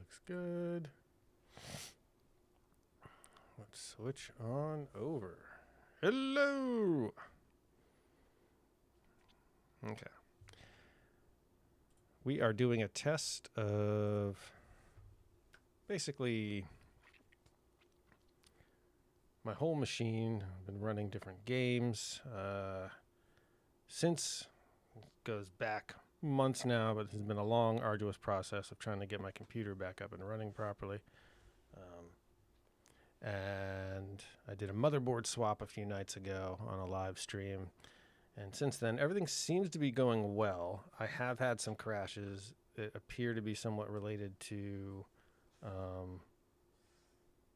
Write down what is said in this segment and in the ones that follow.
looks good. Let's switch on over. Hello! Okay. We are doing a test of basically my whole machine. I've been running different games since it goes back months now, but it has been a long, arduous process of trying to get my computer back up and running properly. And I did a motherboard swap a few nights ago on a live stream. And since then, everything seems to be going well. I have had some crashes that appear to be somewhat related to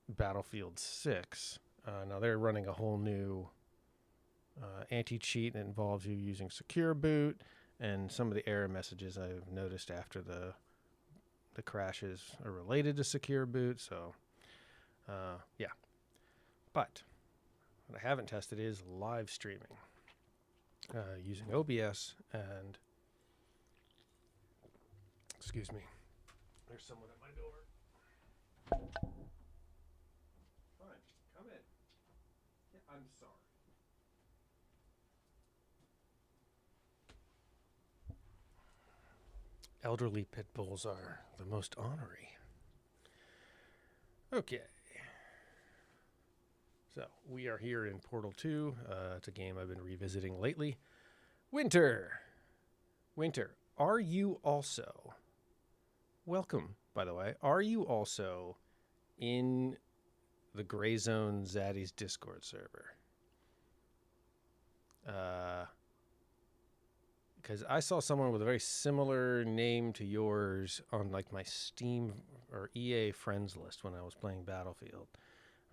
Battlefield 6. Now they're running a whole new anti-cheat that involves you using secure boot, and some of the error messages I've noticed after the crashes are related to secure boot. So yeah. But what I haven't tested is live streaming using OBS and, excuse me, there's someone at my door. Fine, come in. Yeah, I'm sorry. Elderly pit bulls are the most ornery. Okay. So, we are here in Portal 2. It's a game I've been revisiting lately. Winter, are you also, welcome, by the way, are you also in the Gray Zone Zaddy's Discord server? Because I saw someone with a very similar name to yours on like my Steam or EA friends list when I was playing Battlefield.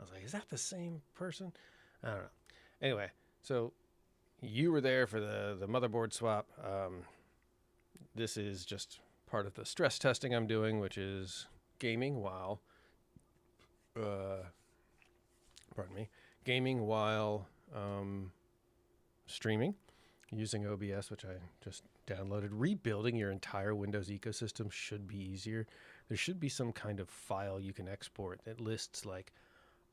I was like, is that the same person? I don't know. Anyway, so you were there for the motherboard swap. This is just part of the stress testing I'm doing, which is gaming while, streaming using OBS, which I just downloaded. Rebuilding your entire Windows ecosystem should be easier. There should be some kind of file you can export that lists like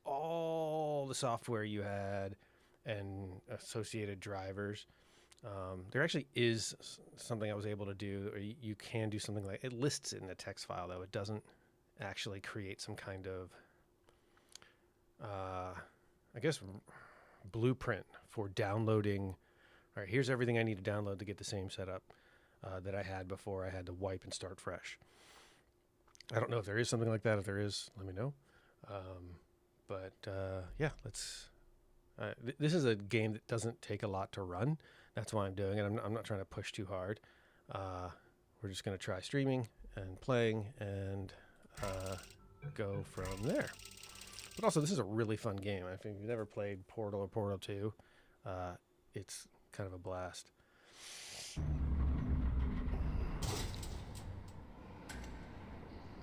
all the software you had and associated drivers. There actually is something I was able to do, or you can do something like, it lists it in a text file, though. It doesn't actually create some kind of, I guess, blueprint for downloading. All right, here's everything I need to download to get the same setup that I had before I had to wipe and start fresh. I don't know if there is something like that. If there is, let me know. But yeah, let's. This is a game that doesn't take a lot to run. That's why I'm doing it. I'm not trying to push too hard. We're just going to try streaming and playing and go from there. But also, this is a really fun game. If you've never played Portal or Portal 2, it's kind of a blast.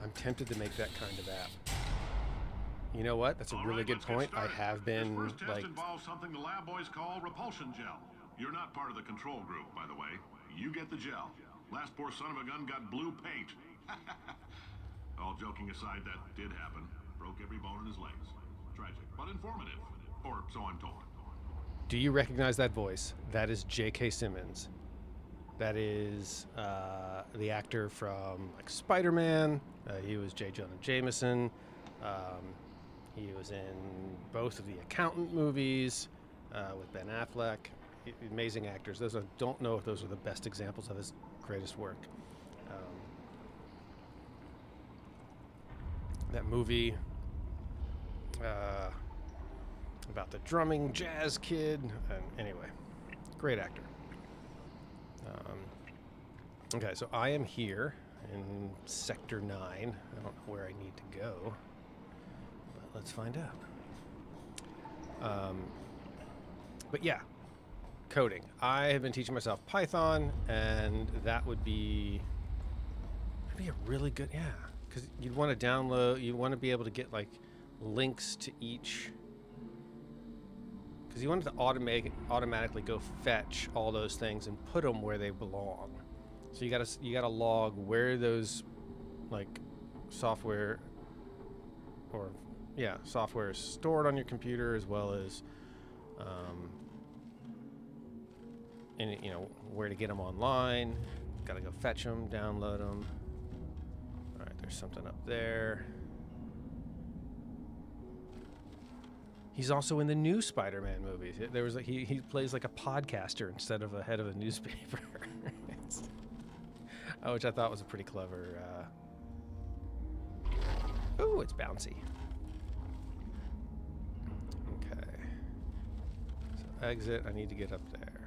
I'm tempted to make that kind of app. You know what? That's a really good point. I have been This first test like involves something the lab boys call repulsion gel. You're not part of the control group, by the way. You get the gel. Last poor son of a gun got blue paint. All joking aside, that did happen. Broke every bone in his legs. Tragic, but informative. Or so I'm told. Do you recognize that voice? That is J.K. Simmons. That is the actor from like Spider-Man. He was J. Jonah Jameson. He was in both of the Accountant movies with Ben Affleck. Amazing actors. Those don't know if those are the best examples of his greatest work. That movie about the drumming jazz kid. And anyway, great actor. Okay, so I am here in Sector 9. I don't know where I need to go, but let's find out. But yeah, coding. I have been teaching myself Python, and that would be a really good, yeah, because you'd want to download, you want to be able to get like links to each, because you want it to automatically go fetch all those things and put them where they belong. So you gotta log where those like software, or yeah, software is stored on your computer, as well as you know, where to get them online. Got to go fetch them, download them. All right, there's something up there. He's also in the new Spider-Man movies. There was he plays like a podcaster instead of a head of a newspaper, which I thought was a pretty clever. Oh, it's bouncy. Okay. So exit. I need to get up there.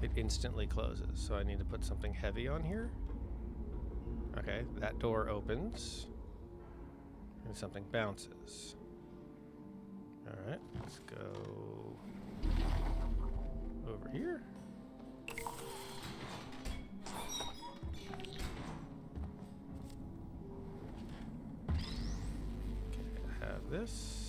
It instantly closes, so I need to put something heavy on here. Okay, that door opens, and something bounces. All right, let's go over here. Okay, I have this.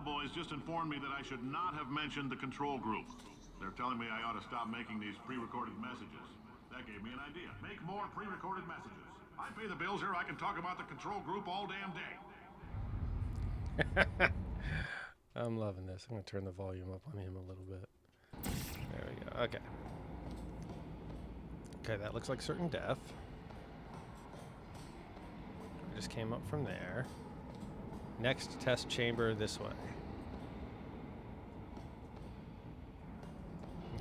Boys just informed me that I should not have mentioned the control group. They're telling me I ought to stop making these pre-recorded messages. That gave me an idea. Make more pre-recorded messages. I pay the bills here. I can talk about the control group all damn day. I'm loving this. I'm going to turn the volume up on him a little bit. There we go. Okay. Okay, that looks like certain death. I just came up from there. Next test chamber this way.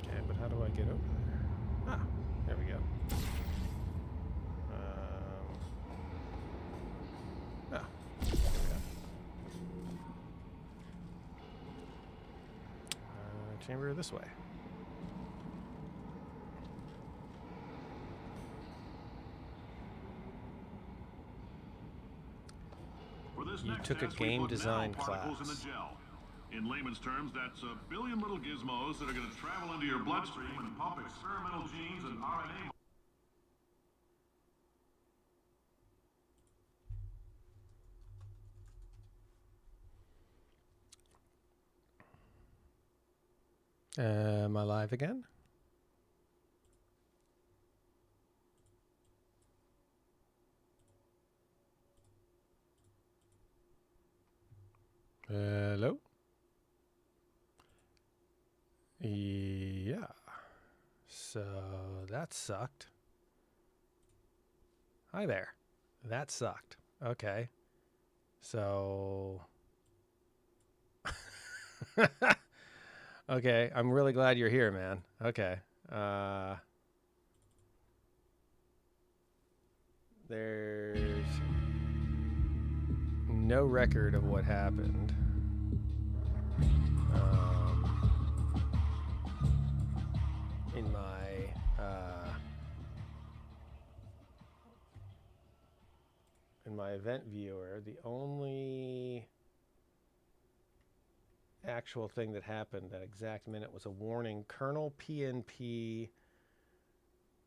Okay, but how do I get over there? Ah, there we go. There we go. Chamber this way. You took a game design class. In layman's terms, that's a billion little gizmos that are going to travel into your bloodstream and pump experimental genes and RNA. Am I live again? Hello? Yeah. So that sucked. Hi there. That sucked. Okay. So... Okay, I'm really glad you're here, man. Okay. There's no record of what happened. In my event viewer, the only actual thing that happened that exact minute was a warning: kernel PNP,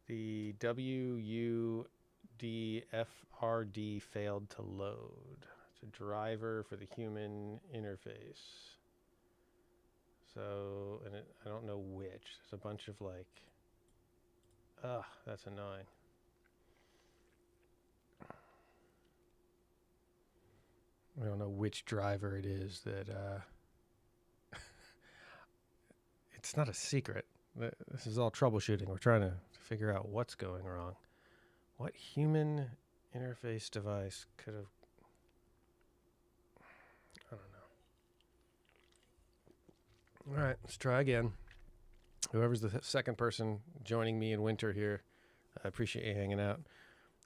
the WUDFRD failed to load. It's a driver for the human interface. So, and I don't know which. There's a bunch of like, ugh, that's annoying. I don't know which driver it is that, it's not a secret. This is all troubleshooting. We're trying to figure out what's going wrong. What human interface device could have... I don't know. All right, let's try again. Whoever's the second person joining me in winter here, I appreciate you hanging out.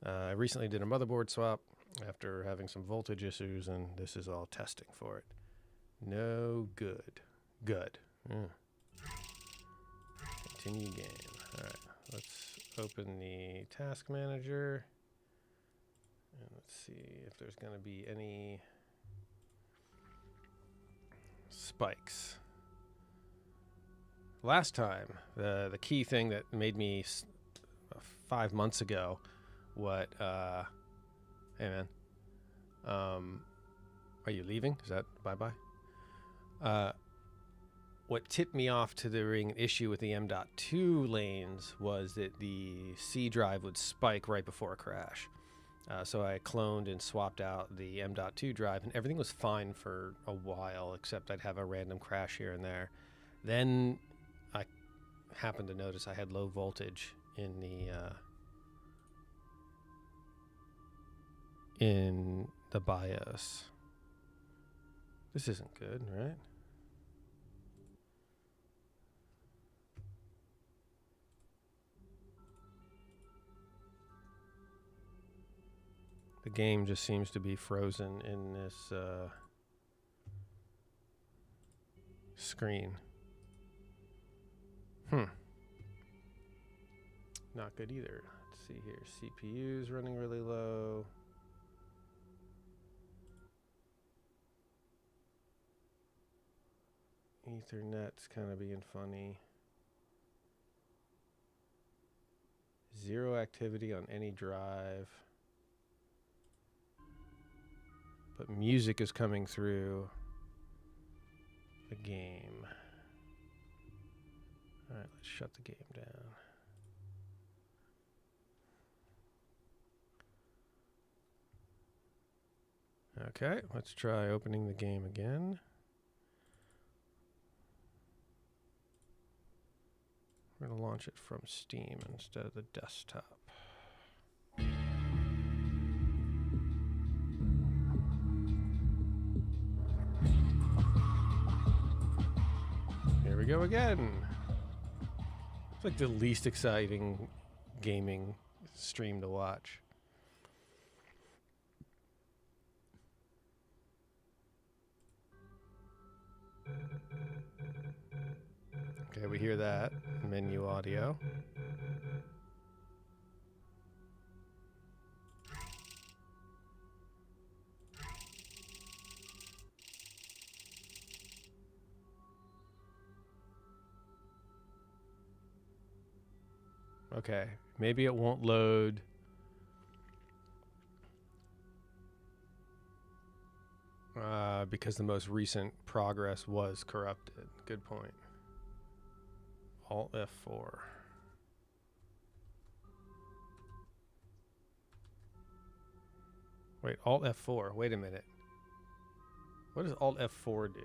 I recently did a motherboard swap after having some voltage issues, and this is all testing for it. No good. Good. Yeah. Continue game. All right, let's open the task manager, and let's see if there's going to be any spikes. Last time, the key thing that made me 5 months ago what hey man, are you leaving? Is that bye-bye? What tipped me off to there being an issue with the M.2 lanes was that the C drive would spike right before a crash. So I cloned and swapped out the M.2 drive, and everything was fine for a while, except I'd have a random crash here and there. Then I happened to notice I had low voltage in the BIOS. This isn't good, right? The game just seems to be frozen in this screen. Not good either. Let's see here. CPU's running really low. Ethernet's kind of being funny. Zero activity on any drive. But music is coming through the game. All right, let's shut the game down. Okay, let's try opening the game again. We're going to launch it from Steam instead of the desktop. Here we go again. It's like the least exciting gaming stream to watch. Okay, we hear that. Menu audio. Okay, maybe it won't load. Because the most recent progress was corrupted. Good point. Alt F4. Wait, Alt F4. Wait a minute. What does Alt F4 do?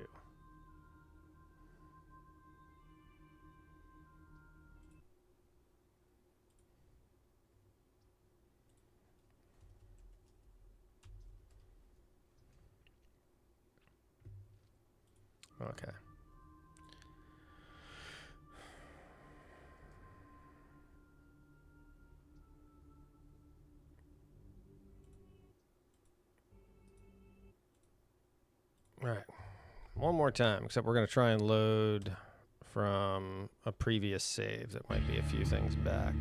Okay. All right. One more time, except we're going to try and load from a previous save that might be a few things back.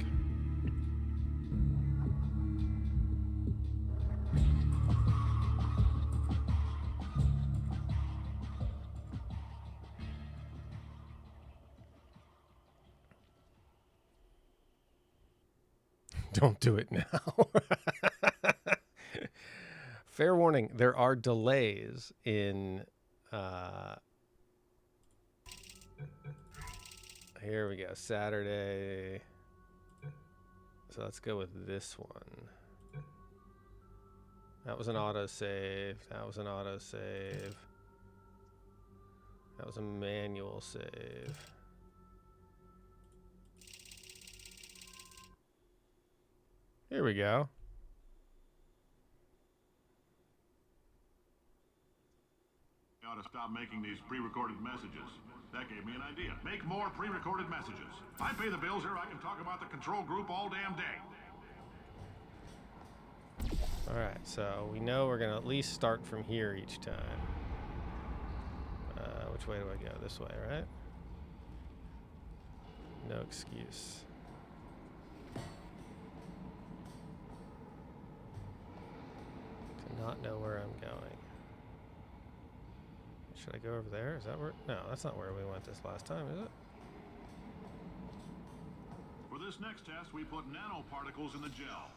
Don't do it now. Fair warning, there are delays in... here we go, Saturday. So let's go with this one. That was an autosave. That was an autosave. That was a manual save. Here we go. You ought to stop making these pre-recorded messages. That gave me an idea. Make more pre-recorded messages. I pay the bills here. I can talk about the control group all damn day. All right, so we know we're going to at least start from here each time. Which way do I go? This way, right? No excuse. To not know where I'm going. Should I go over there? Is that where? No, that's not where we went this last time, is it? For this this next test, we put nanoparticles in the gel.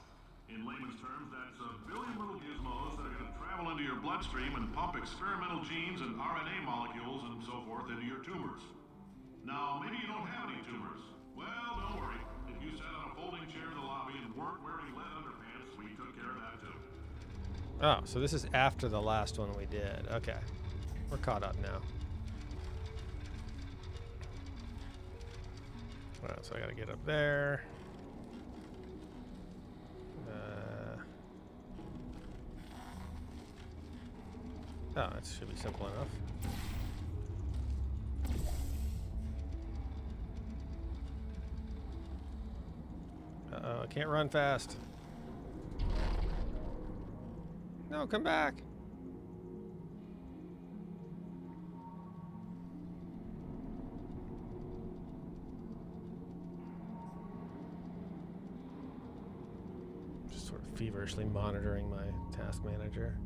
In layman's terms, that's a billion little gizmos that are going to travel into your bloodstream and pump experimental genes and RNA molecules and so forth into your tumors. Now, maybe you don't have any tumors. Well, don't worry. If you sat on a folding chair in the lobby and weren't wearing lead underpants, we took care of that too. Oh, so this is after the last one we did. Okay. We're caught up now. Alright, so I gotta get up there. Oh, that should be simple enough. Uh-oh, I can't run fast. No, come back. Just sort of feverishly monitoring my task manager.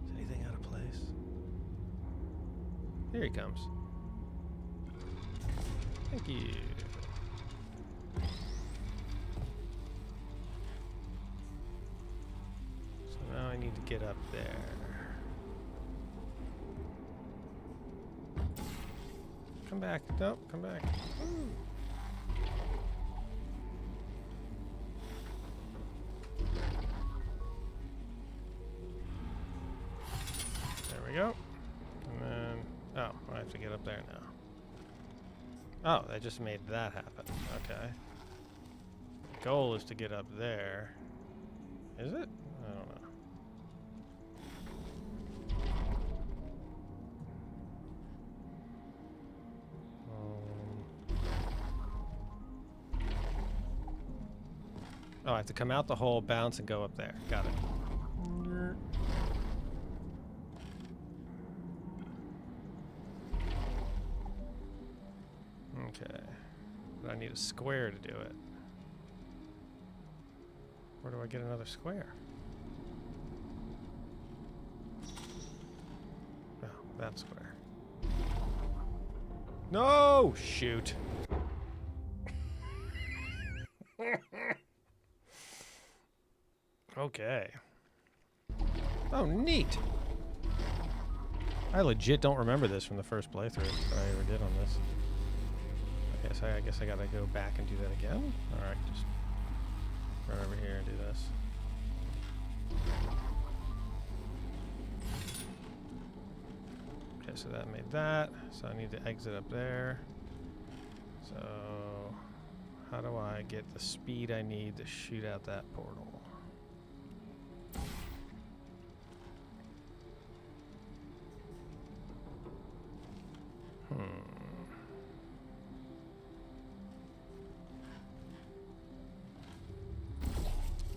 Is anything out of place? Here he comes. Thank you. So now I need to get up there. Come back. Nope, come back. Woo. There we go. And then, oh, I have to get up there now. Oh, they just made that happen. Okay. The goal is to get up there. Is it? I don't know. Oh, I have to come out the hole, bounce, and go up there. Got it. Okay. But I need a square to do it. Where do I get another square? Oh, that square. No! Shoot. Okay. Oh, neat. I legit don't remember this from the first playthrough that I ever did on this. Okay, so I guess I gotta go back and do that again? Alright, just run over here and do this. Okay, so that made that. So I need to exit up there. So how do I get the speed I need to shoot out that portal?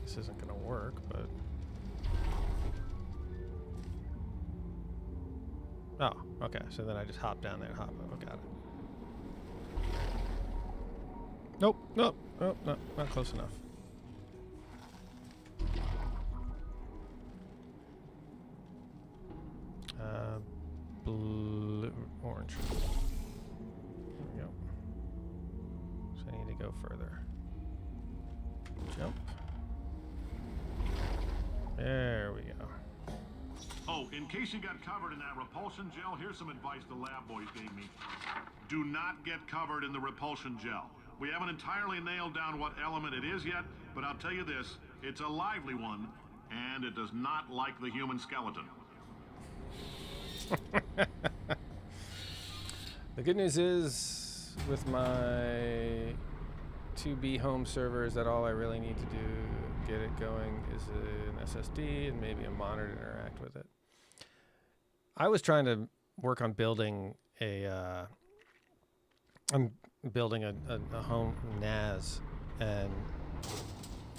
This isn't gonna work, but... Oh, okay, so then I just hop down there and hop over. Got it. Nope, nope, nope, no, not close enough. Blue, orange. There we go. So I need to go further. Jump. There we go. Oh, in case you got covered in that repulsion gel, here's some advice the lab boys gave me. Do not get covered in the repulsion gel. We haven't entirely nailed down what element it is yet, but I'll tell you this, it's a lively one, and it does not like the human skeleton. The good news is, with my 2B home server, is that all I really need to do get it going is an SSD and maybe a monitor to interact with it. I was trying to work on building a I'm building a home NAS, and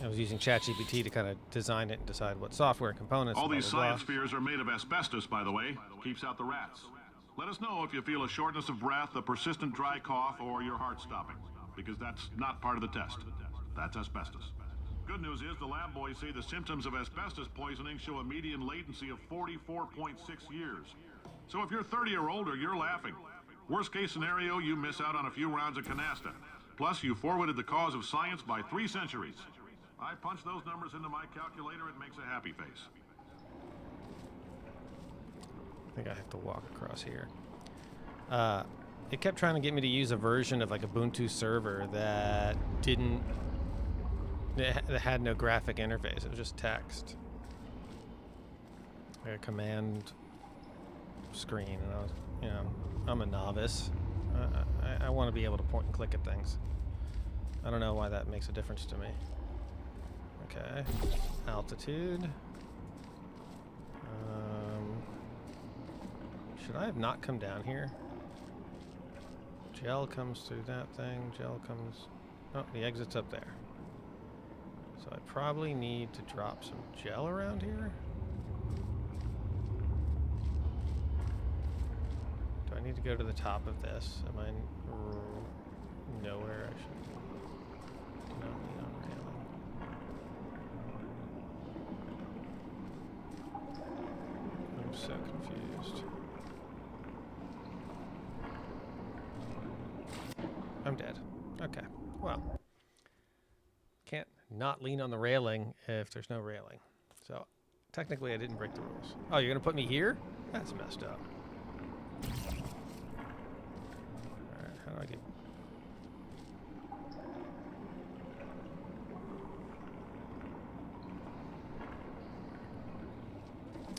I was using ChatGPT to kind of design it and decide what software and components. All these blah, blah, science spheres are made of asbestos, by the way. Keeps out the rats. Let us know if you feel a shortness of breath, a persistent dry cough, or your heart stopping, because that's not part of the test. That's asbestos. Good news is the lab boys say the symptoms of asbestos poisoning show a median latency of 44.6 years. So if you're 30 or older, you're laughing. Worst case scenario, you miss out on a few rounds of canasta. Plus, you forwarded the cause of science by 3 centuries. I punch those numbers into my calculator, it makes a happy face. I think I have to walk across here. It kept trying to get me to use a version of like Ubuntu server that that had no graphic interface. It was just text. Like a command screen, and I was, I'm a novice. I want to be able to point and click at things. I don't know why that makes a difference to me. Okay, altitude. Should I have not come down here? Gel comes through that thing. Gel comes... Oh, the exit's up there. So I probably need to drop some gel around here. Do I need to go to the top of this? Am I nowhere I should... Do not lean on railing. I'm so confused. I'm dead. Okay. Well, can't not lean on the railing if there's no railing. So, technically I didn't break the rules. Oh, you're going to put me here? That's messed up. Alright, how do I get...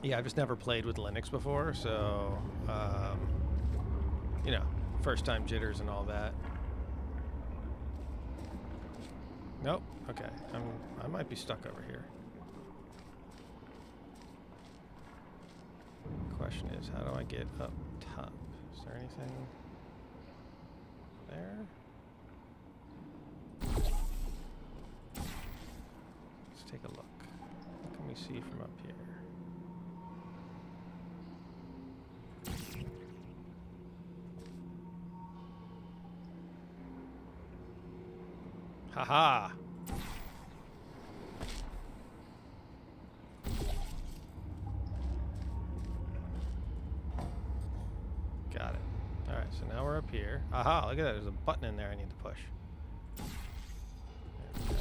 Yeah, I've just never played with Linux before, so, first time jitters and all that. Nope. Okay. I might be stuck over here. Question is, how do I get up top? Is there anything there? Let's take a look. What can we see from up here? Haha! Got it. Alright, so now we're up here. Aha, look at that. There's a button in there I need to push. There we go.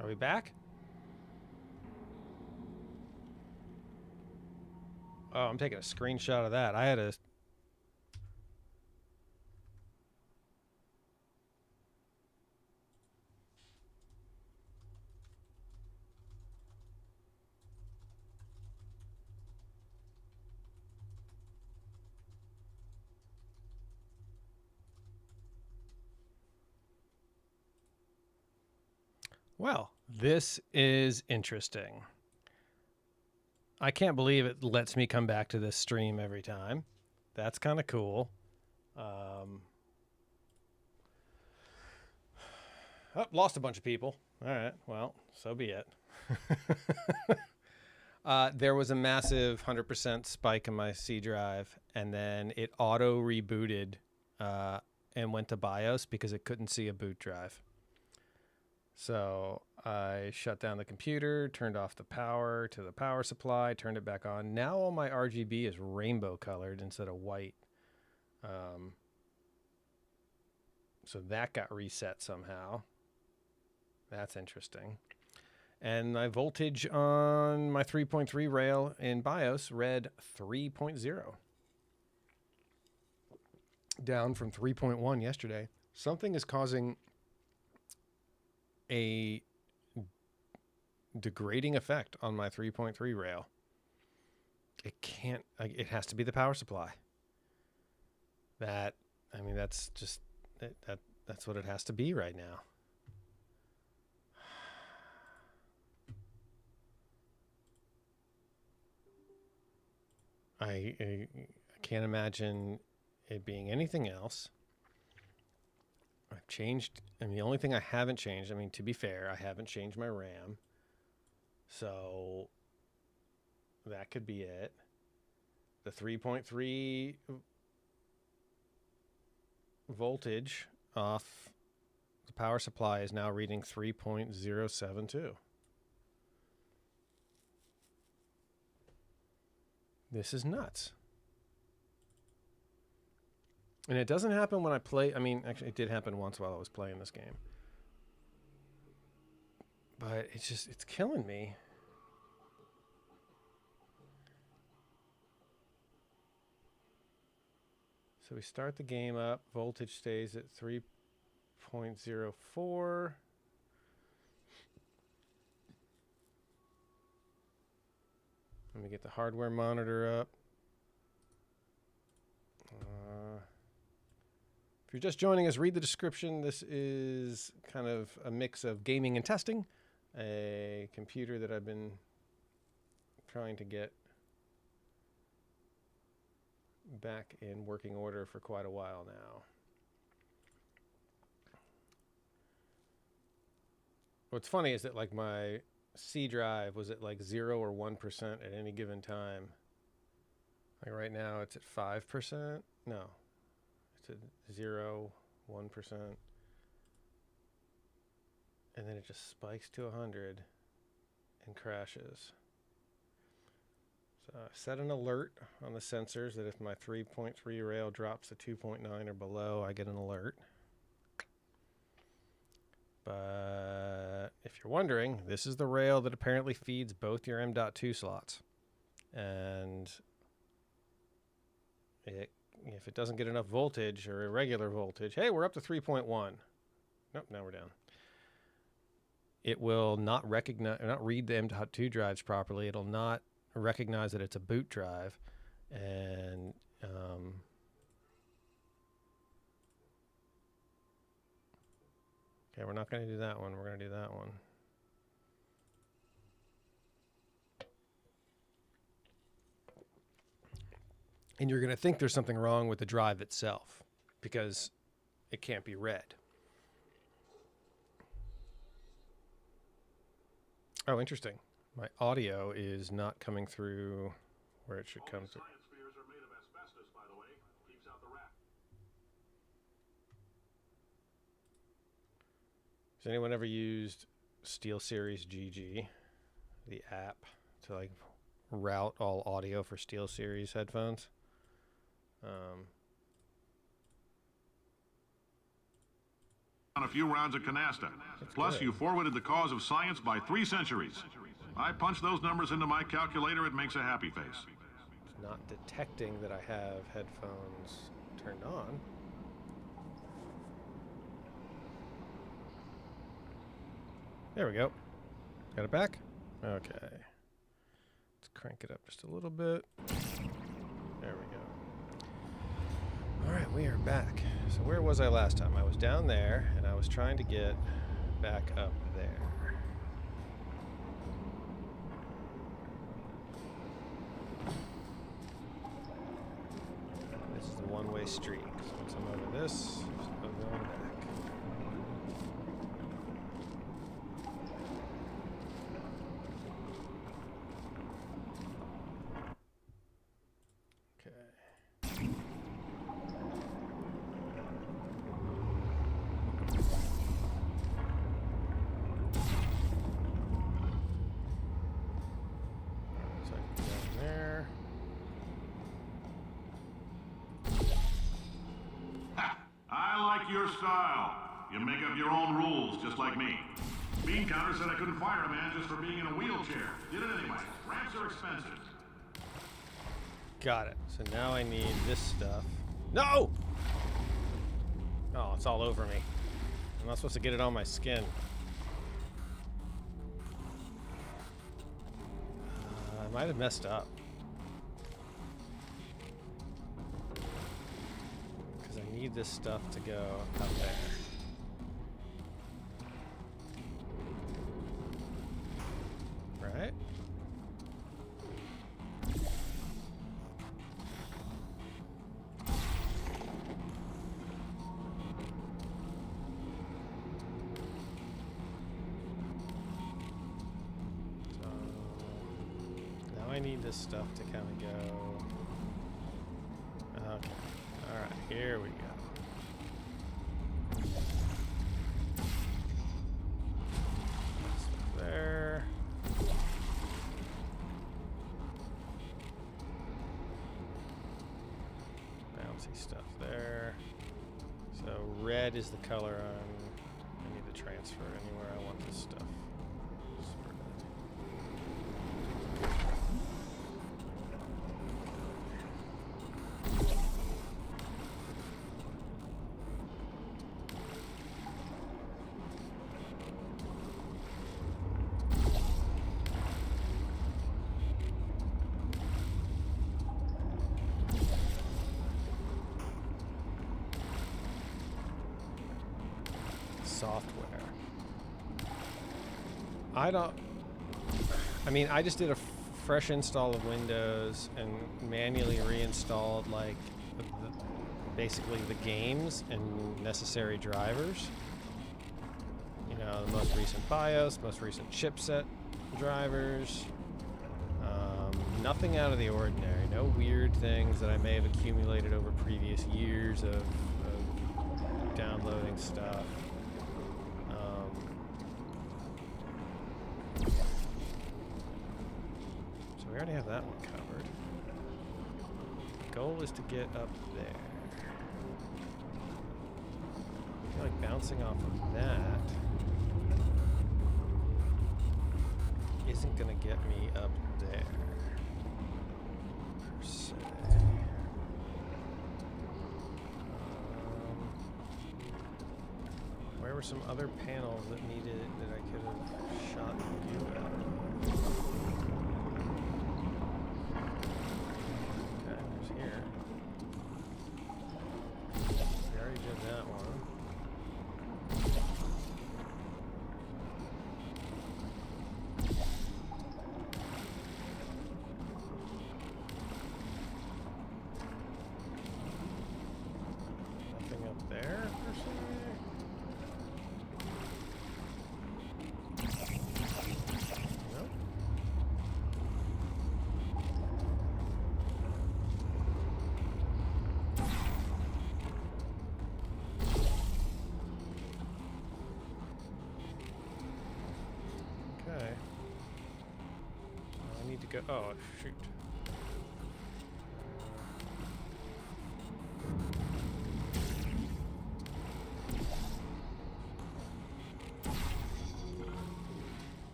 Are we back? Oh, I'm taking a screenshot of that. I had a... Well, this is interesting. I can't believe it lets me come back to this stream every time. That's kind of cool. Oh, lost a bunch of people. All right, well, so be it. There was a massive 100% spike in my C drive, and then it auto rebooted and went to BIOS because it couldn't see a boot drive. So I shut down the computer, turned off the power to the power supply, turned it back on. Now all my RGB is rainbow colored instead of white. So that got reset somehow. That's interesting. And my voltage on my 3.3 rail in BIOS read 3.0. Down from 3.1 yesterday. Something is causing a degrading effect on my 3.3 rail. It can't, it has to be the power supply. That's just, that's what it has to be right now. I can't imagine it being anything else. I've changed, and the only thing I haven't changed, to be fair, I haven't changed my RAM. So that could be it. The 3.3 voltage off the power supply is now reading 3.072. This is nuts. And it doesn't happen when I play. I mean, actually, it did happen once while I was playing this game. But it's killing me. So we start the game up. Voltage stays at 3.04. Let me get the hardware monitor up. If you're just joining us, read the description. This is kind of a mix of gaming and testing. A computer that I've been trying to get back in working order for quite a while now. What's funny is that like my C drive was at like 0 or 1% at any given time. Like right now it's at 5%. No, it's at 0, 1%. And then it just spikes to 100 and crashes. So I set an alert on the sensors that if my 3.3 rail drops to 2.9 or below, I get an alert. But if you're wondering, this is the rail that apparently feeds both your M.2 slots. And if it doesn't get enough voltage or irregular voltage, hey, we're up to 3.1. Nope, now we're down. It will not recognize, not read the M.2 drives properly. It'll not recognize that it's a boot drive. And okay, we're not going to do that one. We're going to do that one. And you're going to think there's something wrong with the drive itself because it can't be read. Oh, interesting. My audio is not coming through where it should come through. Science spheres are made of asbestos, by the way. Keeps out the rat. Has anyone ever used SteelSeries GG, the app, to like route all audio for SteelSeries headphones? On a few rounds of canasta. Plus, good. you forwarded the cause of science by 3 centuries. I punch those numbers into my calculator, it makes a happy face. It's not detecting that I have headphones turned on. There we go. Got it back? Okay. Let's crank it up just a little bit. There we go. All right, we are back. So where was I last time? I was down there, and I was trying to get back up there. This is the one-way street. So once I'm over this, I'm going back. Your style. You make up your own rules, just like me. Bean Counter said I couldn't fire a man just for being in a wheelchair. Did it anyway. Ramps are expensive. Got it. So now I need this stuff. No! Oh, it's all over me. I'm not supposed to get it on my skin. I might have messed up. Because I need this stuff to go up there. Right? I need this stuff to kind of go. Okay. All right. Here we go. Fancy stuff there. So red is the color I need to transfer anywhere I want this stuff. Software. I just did a fresh install of Windows and manually reinstalled like basically the games and necessary drivers. You know, the most recent BIOS, most recent chipset drivers. Nothing out of the ordinary. No weird things that I may have accumulated over previous years of downloading stuff. So we already have that one covered. The goal is to get up there. I feel like bouncing off of that isn't going to get me up there, per se. Where were some other panels that I could have shot you out of? Okay, there's here. We already did that one. Nothing up there, per se. Okay. I need to go. Oh, shoot.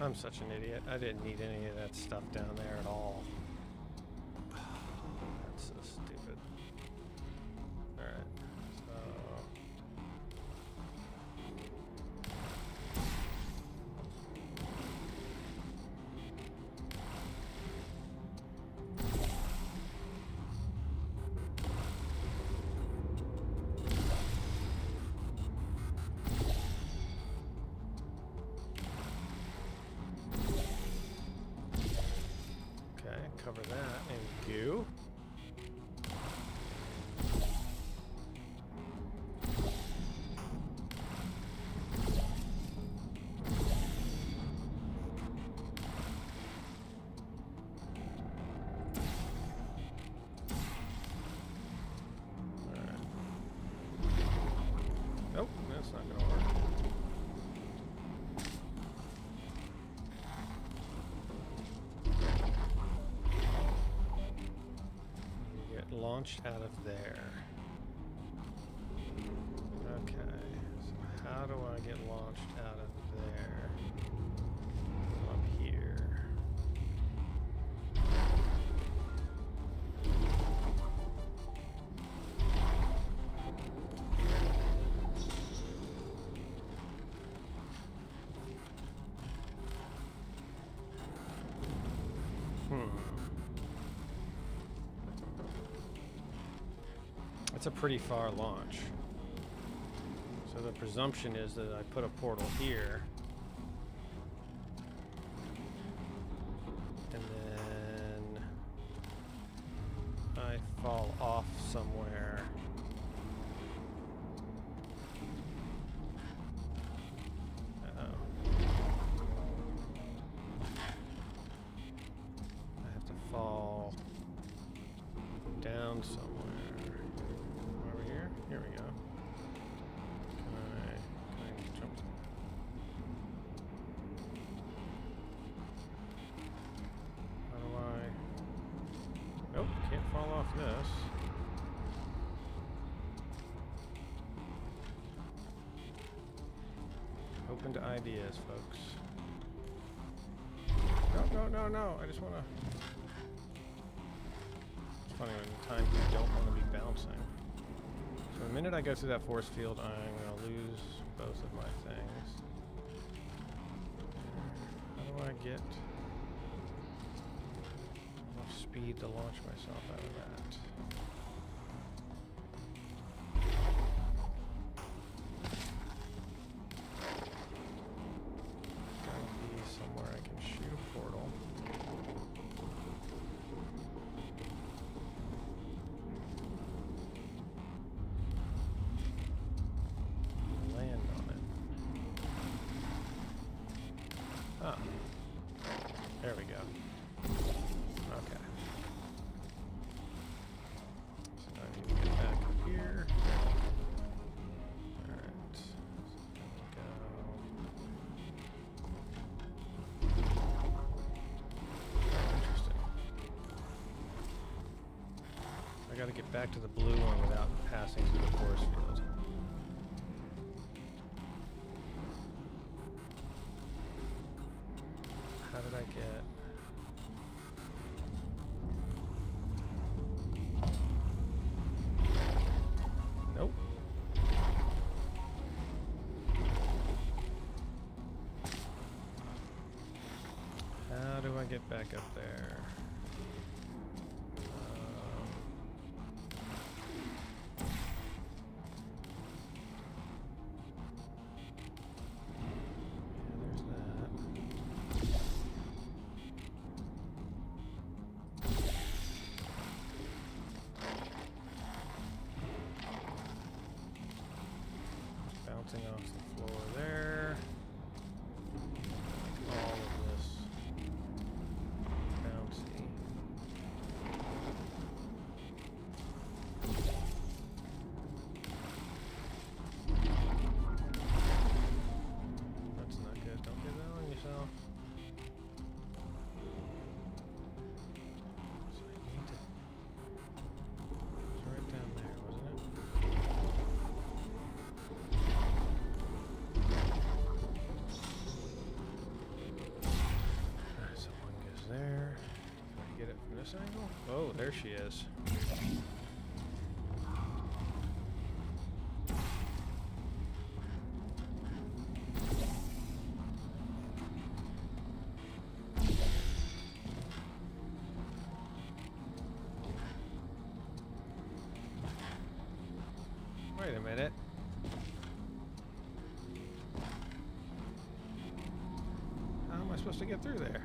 I'm such an idiot. I didn't need any of that stuff down there at all. That's so stupid. Alright. Cover that and goo. Alright. Nope, that's not gonna work. Launched out of there. Okay, so how do I get launched out of there? Up here. It's a pretty far launch. So the presumption is that I put a portal here. And then fall off somewhere. Uh-oh. I have to fall down somewhere. Over here? Here we go. Can I jump? How do I... Nope, can't fall off this. Open to ideas, folks. No. I just want to... It's funny when times you don't want to be bouncing. So the minute I go through that force field, I'm going to lose both of my things. How do I get enough speed to launch myself out of that? Gotta be somewhere I can shoot a portal. Land on it. Ah. There we go. Okay. So now I need to get back up here. Alright. So go. Oh, interesting. I gotta get back to the blue one without passing through the force field. How did I get... Nope. How do I get back up there? Yeah, there's that. Bouncing off the floor there. Like all of this bouncy. That's not good. Don't get that on yourself. So I need to... It's right down there, wasn't it? Alright, so one goes there. Can I get it from this angle? Oh, there she is. Wait a minute. How am I supposed to get through there?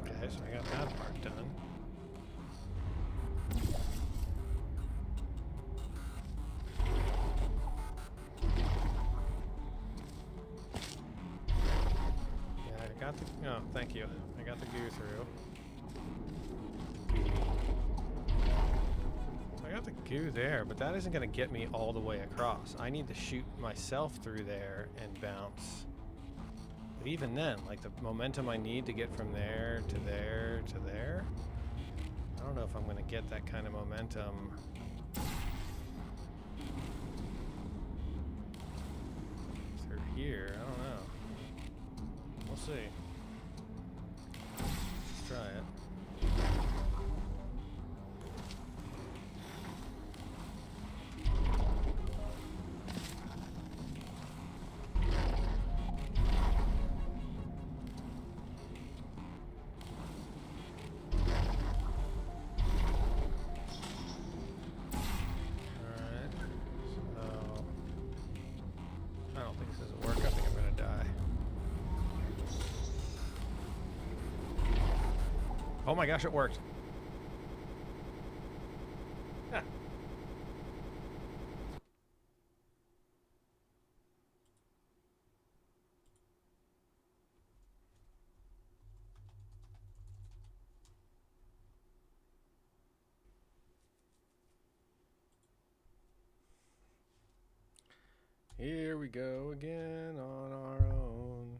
Okay, so I got that part done. Yeah, I got the... Oh, thank you. I got the goo through. So I got the goo there, but that isn't going to get me all the way across. I need to shoot myself through there and bounce. But even then, like the momentum I need to get from there to there to there, I don't know if I'm going to get that kind of momentum. Through here, I don't know. We'll see. Let's try it. Oh my gosh, it worked. Huh. Here we go again on our own.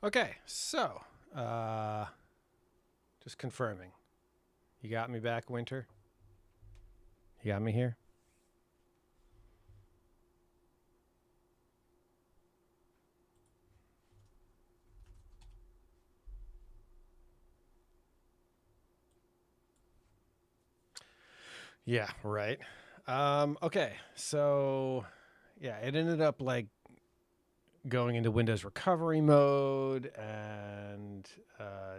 Okay, so just confirming. You got me back, Winter? You got me here? Yeah, right. Okay, so yeah, it ended up like going into Windows recovery mode and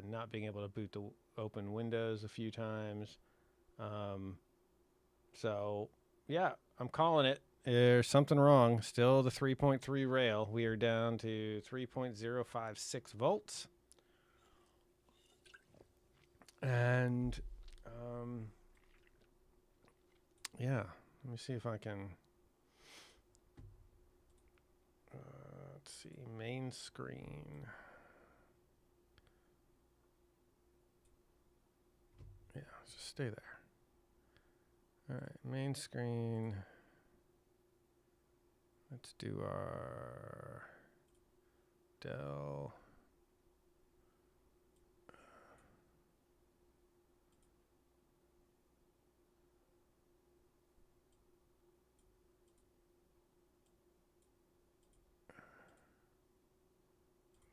not being able to boot to open Windows a few times. So yeah, I'm calling it. There's something wrong. Still the 3.3 rail. We are down to 3.056 volts. And yeah, let me see if I can. Let's see, main screen. Yeah, just stay there. All right, main screen. Let's do our Dell.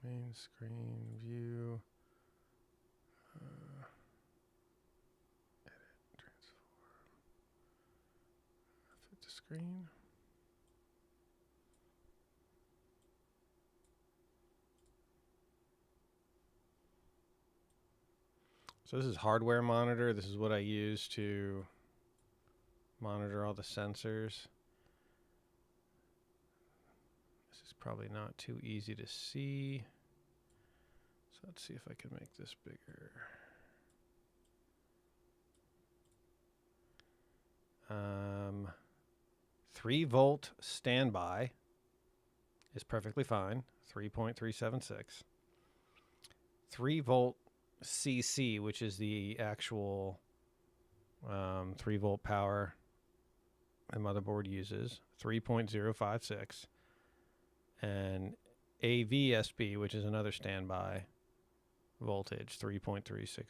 Main screen view. Edit, transform. Fit the screen. So this is hardware monitor. This is what I use to monitor all the sensors. This is probably not too easy to see. So let's see if I can make this bigger. 3-volt standby is perfectly fine. 3.376. 3-volt CC, which is the actual 3-volt power the motherboard uses, 3.056. And AVSB, which is another standby voltage, 3.360.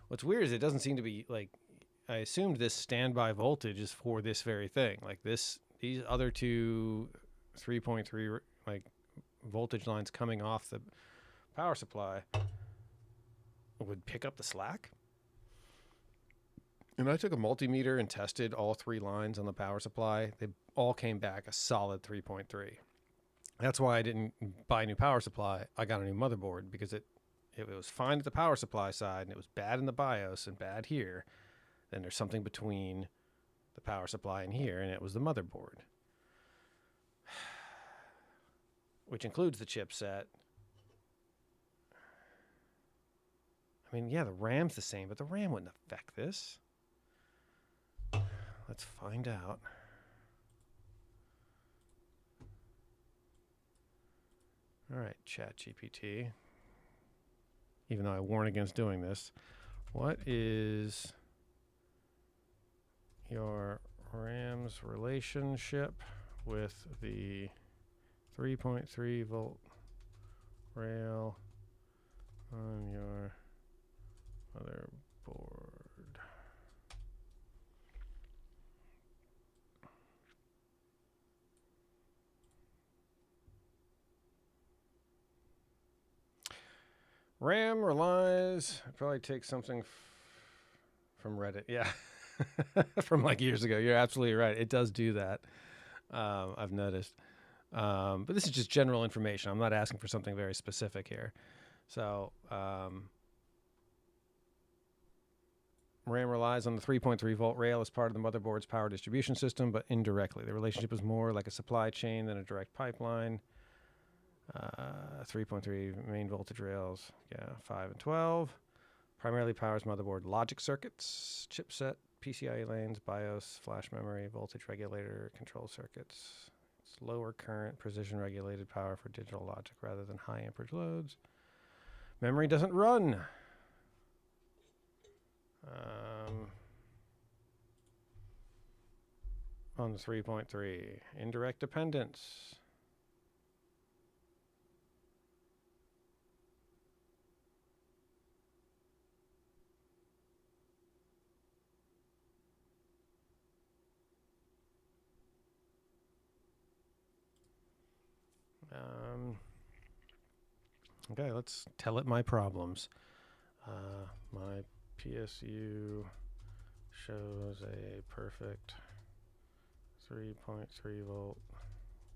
What's weird is it doesn't seem to be like, I assumed this standby voltage is for this very thing. Like these other two 3.3 like voltage lines coming off the power supply would pick up the slack. And I took a multimeter and tested all 3 lines on the power supply. They all came back a solid 3.3. That's why I didn't buy a new power supply. I got a new motherboard because it was fine at the power supply side and it was bad in the BIOS and bad here. Then there's something between the power supply and here, and it was the motherboard, which includes the chipset. I mean, yeah, the RAM's the same, but the RAM wouldn't affect this. Let's find out. All right, ChatGPT. Even though I warn against doing this, what is your RAM's relationship with the 3.3 volt rail on your motherboard? RAM relies, I probably take something from Reddit. Yeah. From like years ago. You're absolutely right. It does do that. I've noticed. But this is just general information. I'm not asking for something very specific here. So, RAM relies on the 3.3 volt rail as part of the motherboard's power distribution system, but indirectly. The relationship is more like a supply chain than a direct pipeline. 3.3 main voltage rails, 5 and 12. Primarily powers motherboard logic circuits, chipset, PCIe lanes, BIOS, flash memory, voltage regulator, control circuits. It's lower current, precision regulated power for digital logic rather than high amperage loads. Memory doesn't run. On the 3.3, indirect dependence. Okay, let's tell it my problems. My PSU shows a perfect 3.3 volt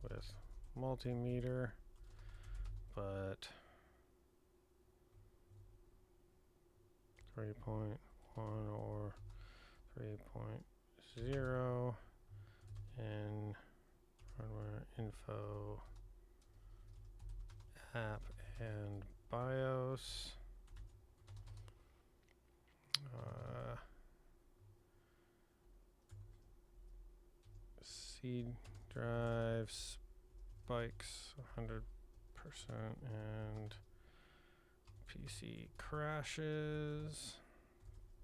with multimeter, but 3.1 or 3.0 in hardware info app and BIOS. C drive spikes 100% and PC crashes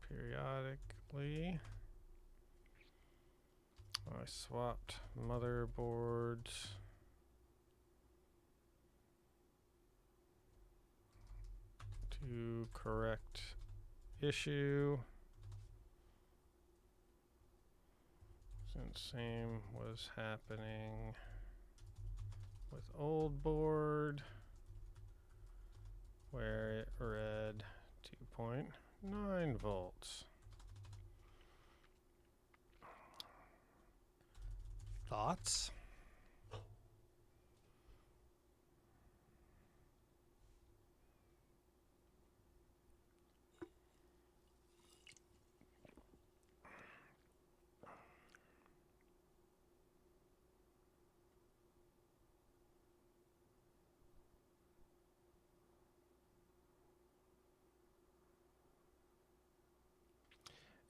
periodically. I swapped motherboards. To correct issue. Since same was happening with old board where it read 2.9 volts. Thoughts?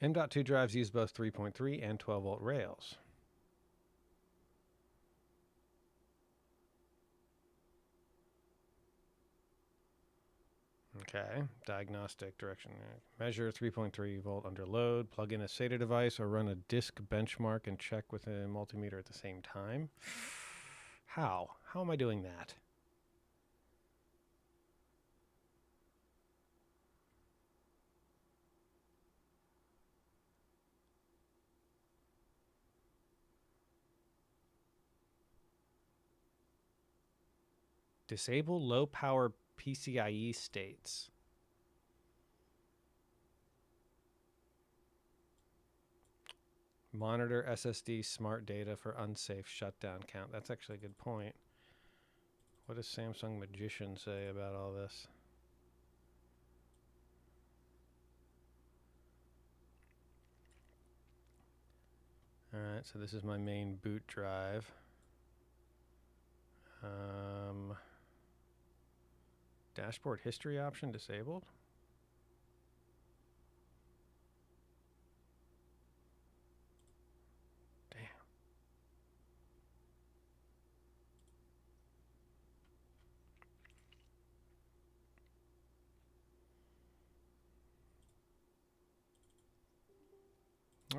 M.2 drives use both 3.3 and 12 volt rails. Okay, diagnostic direction. Measure 3.3 volt under load, plug in a SATA device, or run a disk benchmark and check with a multimeter at the same time. How? How am I doing that? Disable low power PCIe states. Monitor SSD smart data for unsafe shutdown count. That's actually a good point. What does Samsung Magician say about all this? Alright, so this is my main boot drive. Dashboard history option disabled. Damn.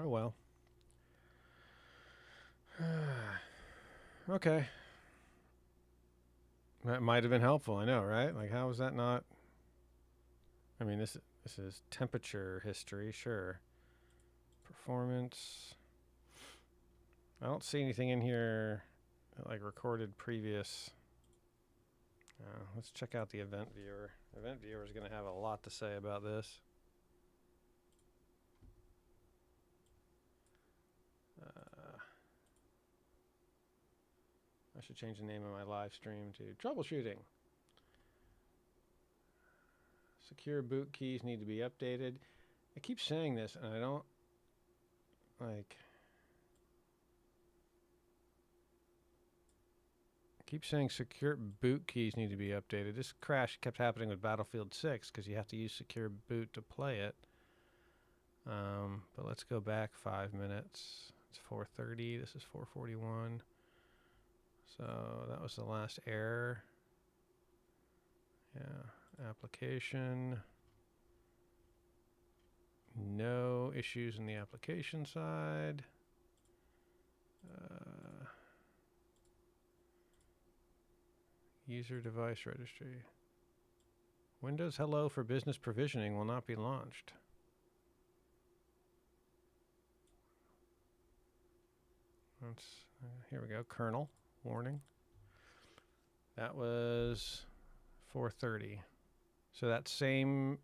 Oh well. Okay. That might have been helpful, I know, right? Like, how was that not? I mean, this is temperature history, sure. Performance. I don't see anything in here like recorded previous. Let's check out the event viewer. Event viewer is going to have a lot to say about this. I should change the name of my live stream to troubleshooting. Secure boot keys need to be updated. I keep saying this, and I don't like. I keep saying secure boot keys need to be updated. This crash kept happening with Battlefield 6 because you have to use secure boot to play it. But let's go back 5 minutes. It's 4:30. This is 4:41. So that was the last error. Yeah, application. No issues in the application side. User device registry. Windows Hello for business provisioning will not be launched. Here we go. Kernel warning. That was 4:30. So that same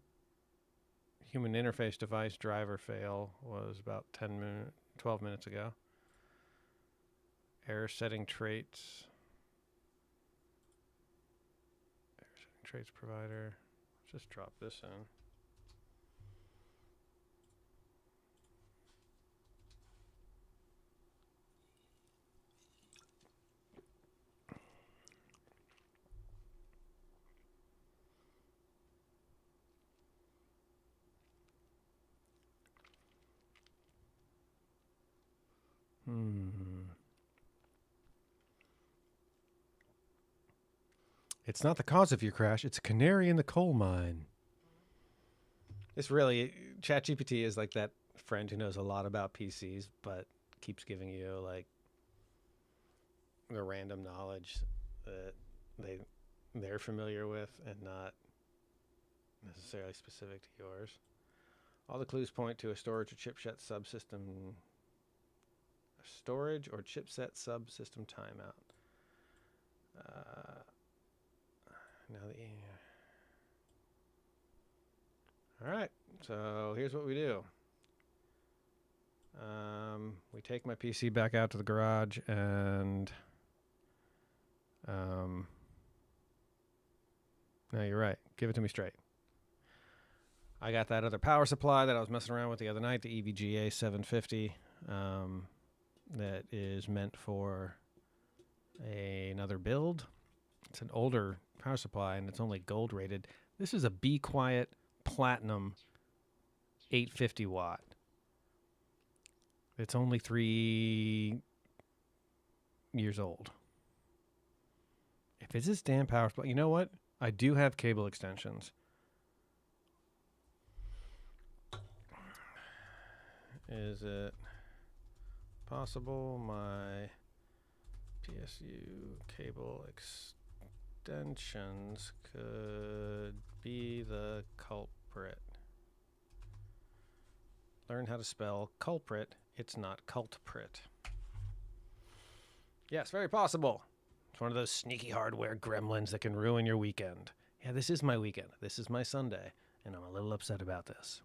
human interface device driver fail was about 12 minutes ago. Error setting traits. Error setting traits provider. Let's just drop this in. It's not the cause of your crash. It's a canary in the coal mine. It's really, ChatGPT is like that friend who knows a lot about PCs, but keeps giving you like the random knowledge that they're familiar with and not necessarily specific to yours. All the clues point to a storage or chipset subsystem. Storage or chipset subsystem timeout. Now all right, so here's what we do. We take my PC back out to the garage and no, you're right. Give it to me straight. I got that other power supply that I was messing around with the other night, the EVGA 750, that is meant for another build. It's an older power supply and it's only gold rated. This is a Be Quiet Platinum 850 watt. It's only 3 years old. If it's this damn power supply, you know what? I do have cable extensions. Is it possible my PSU cable extensions could be the culprit? Learn how to spell culprit. It's not culprit. Yes, very possible. It's one of those sneaky hardware gremlins that can ruin your weekend. Yeah, this is my weekend. This is my Sunday, and I'm a little upset about this.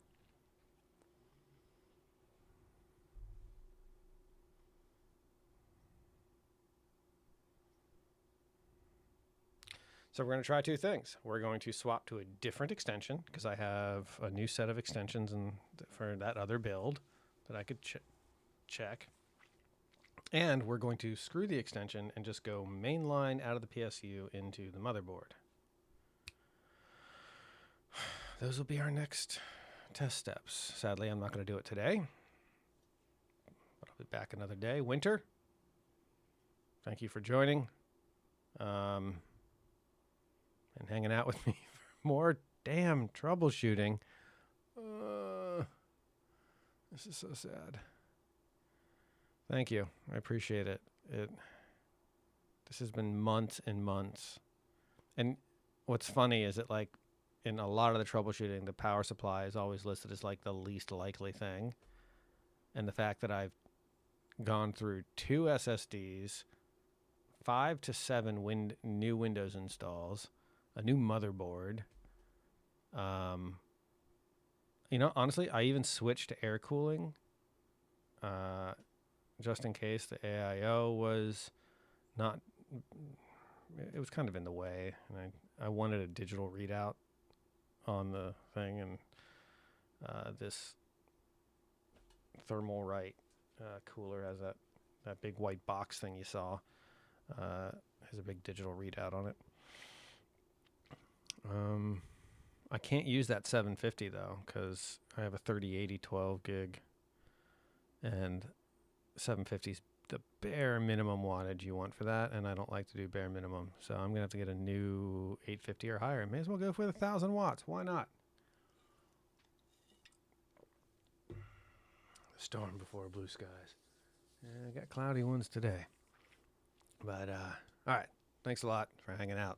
So we're going to try two things. We're going to swap to a different extension because I have a new set of extensions for that other build that I could check. And we're going to screw the extension and just go mainline out of the PSU into the motherboard. Those will be our next test steps. Sadly, I'm not going to do it today, but I'll be back another day. Winter, thank you for joining. And hanging out with me for more damn troubleshooting. This is so sad. Thank you. I appreciate it. This has been months and months. And what's funny is that, like, in a lot of the troubleshooting, the power supply is always listed as like the least likely thing. And the fact that I've gone through 2 SSDs, 5 to 7 new Windows installs, a new motherboard. Honestly, I even switched to air cooling just in case the AIO was not, it was kind of in the way. And I wanted a digital readout on the thing, and This Thermalright cooler has that big white box thing you saw. Has a big digital readout on it. I can't use that 750 though, because I have a 3080 12 gig, and 750 is the bare minimum wattage you want for that, and I don't like to do bare minimum, so I'm gonna have to get a new 850 or higher. May as well go for 1,000 watts. Why not? Storm before blue skies. Yeah, I got cloudy ones today, but all right. Thanks a lot for hanging out.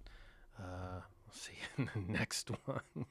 We'll see you in the next one.